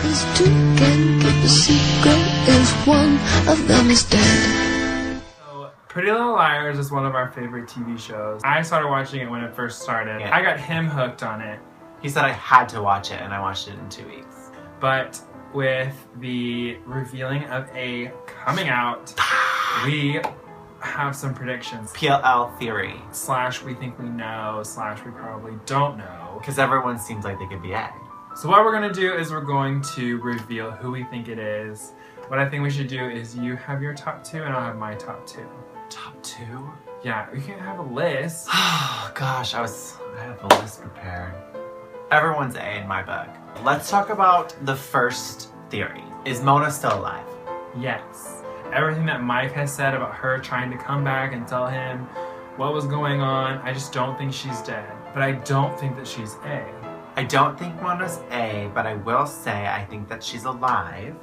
'cause two can keep a secret if one of them is dead. So, Pretty Little Liars is one of our favorite TV shows. I started watching it when it first started. Yeah. I got him hooked on it. He said I had to watch it, and I watched it in 2 weeks. But with the revealing of A coming out, we have some predictions. PLL theory. / we think we know, / we probably don't know. Because everyone seems like they could be A. So what we're going to do is we're going to reveal who we think it is. What I think we should do is you have your top 2 and I'll have my top 2. Top 2? Yeah, we can have a list. Oh gosh, I have a list prepared. Everyone's A in my book. Let's talk about the first theory. Is Mona still alive? Yes. Everything that Mike has said about her trying to come back and tell him what was going on, I just don't think she's dead. But I don't think that she's A. I don't think Mona's A, but I will say I think that she's alive.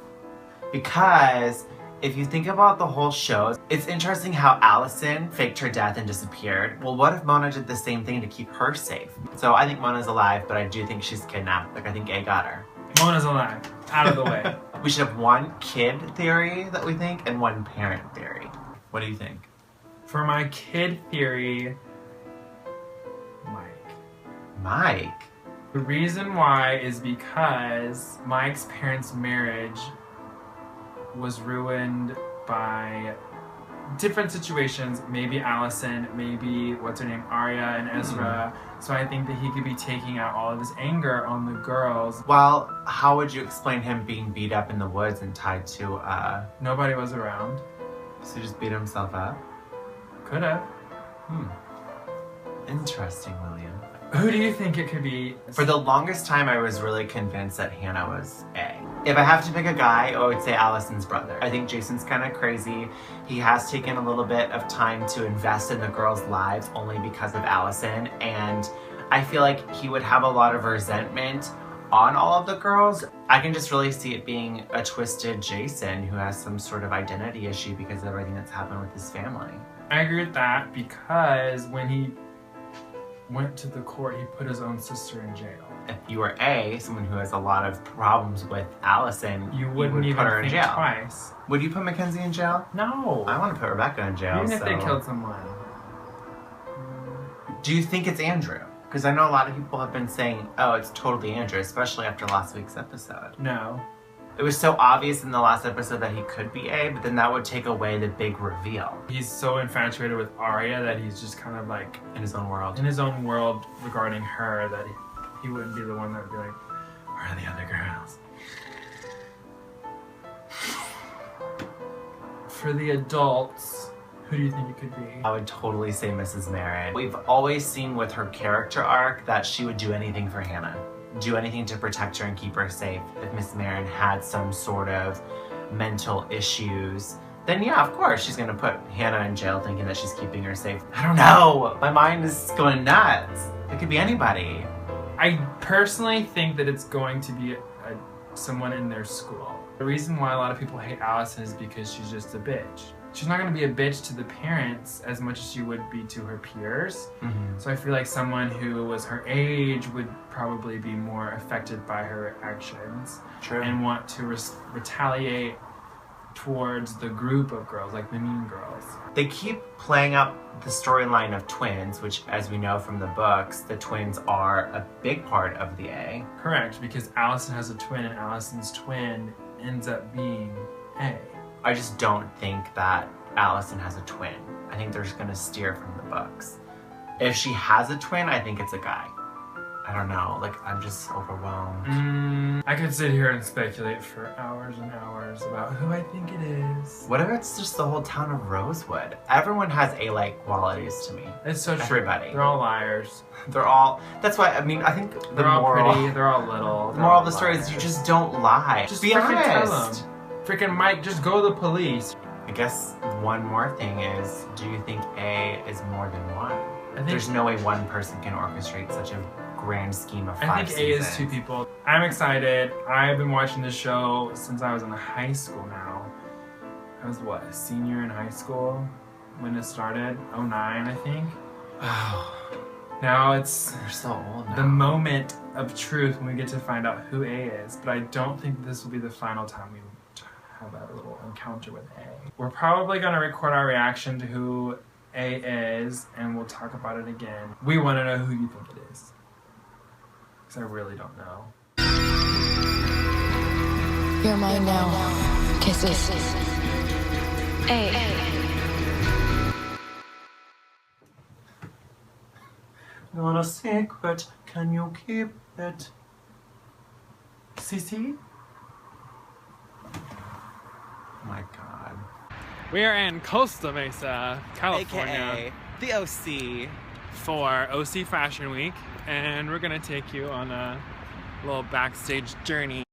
Because if you think about the whole show, it's interesting how Allison faked her death and disappeared. Well, what if Mona did the same thing to keep her safe? So I think Mona's alive, but I do think she's kidnapped. Like, I think A got her. Mona's alive. Out of the way. We should have one kid theory that we think and one parent theory. What do you think? For my kid theory, Mike. Mike? The reason why is because Mike's parents' marriage was ruined by different situations. Maybe Allison, maybe, what's her name, Arya and Ezra. So I think that he could be taking out all of his anger on the girls. Well, how would you explain him being beat up in the woods and tied to, Nobody was around. So he just beat himself up? Could have. Interesting, William. Who do you think it could be? For the longest time, I was really convinced that Hannah was A. If I have to pick a guy, I would say Allison's brother. I think Jason's kind of crazy. He has taken a little bit of time to invest in the girls' lives only because of Allison, and I feel like he would have a lot of resentment on all of the girls. I can just really see it being a twisted Jason who has some sort of identity issue because of everything that's happened with his family. I agree with that because when he went to the court, he put his own sister in jail. If you were A, someone who has a lot of problems with Allison, You wouldn't would even put her in think jail. twice. Would you put Mackenzie in jail? No. I want to put Rebecca in jail. Even if they so- killed someone. Do you think it's Andrew? Because I know a lot of people have been saying, oh, it's totally Andrew, especially after last week's episode. No. It was so obvious in the last episode that he could be A, but then that would take away the big reveal. He's so infatuated with Arya that he's just kind of like In his own world. in his own world regarding her, that he wouldn't be the one that would be like, where are the other girls? For the adults, who do you think it could be? I would totally say Mrs. Marin. We've always seen with her character arc that she would do anything for Hannah. Do anything to protect her and keep her safe. If Miss Marin had some sort of mental issues, then yeah, of course, she's gonna put Hannah in jail thinking that she's keeping her safe. I don't know. My mind is going nuts. It could be anybody. I personally think that it's going to be someone in their school. The reason why a lot of people hate Allison is because she's just a bitch. She's not going to be a bitch to the parents as much as she would be to her peers. So I feel like someone who was her age would probably be more affected by her actions. True. And want to retaliate towards the group of girls, like the mean girls. They keep playing up the storyline of twins, which, as we know from the books, the twins are a big part of the A. Correct, because Allison has a twin and Allison's twin ends up being A. I just don't think that Allison has a twin. I think they're just gonna steer from the books. If she has a twin, I think it's a guy. I don't know, like, I'm just overwhelmed. I could sit here and speculate for hours and hours about who I think it is. What if it's just the whole town of Rosewood? Everyone has A-like qualities to me. It's so true. Everybody. They're all liars. They're all, that's why, I mean, I think the They're all moral, pretty, they're all little. the moral of the story is you just don't lie. Just be freaking tell honest. them. Freaking Mike, just go to the police. I guess one more thing is, do you think A is more than one? I think, There's no way one person can orchestrate such a grand scheme of 5 I think A is seasons. 2 people. I'm excited. I've been watching this show since I was in high school now. I was, what, a senior in high school when it started? 09, I think. Oh, Now it's they're so old now. the moment of truth when we get to find out who A is, but I don't think this will be the final time we have that little encounter with A. We're probably going to record our reaction to who A is, and we'll talk about it again. We want to know who you think it is, because I really don't know. You're mine now. Kisses. A. Not a secret, can you keep it? CC? Oh my god. We are in Costa Mesa, California, AKA the OC. for OC Fashion Week, and we're gonna take you on a little backstage journey.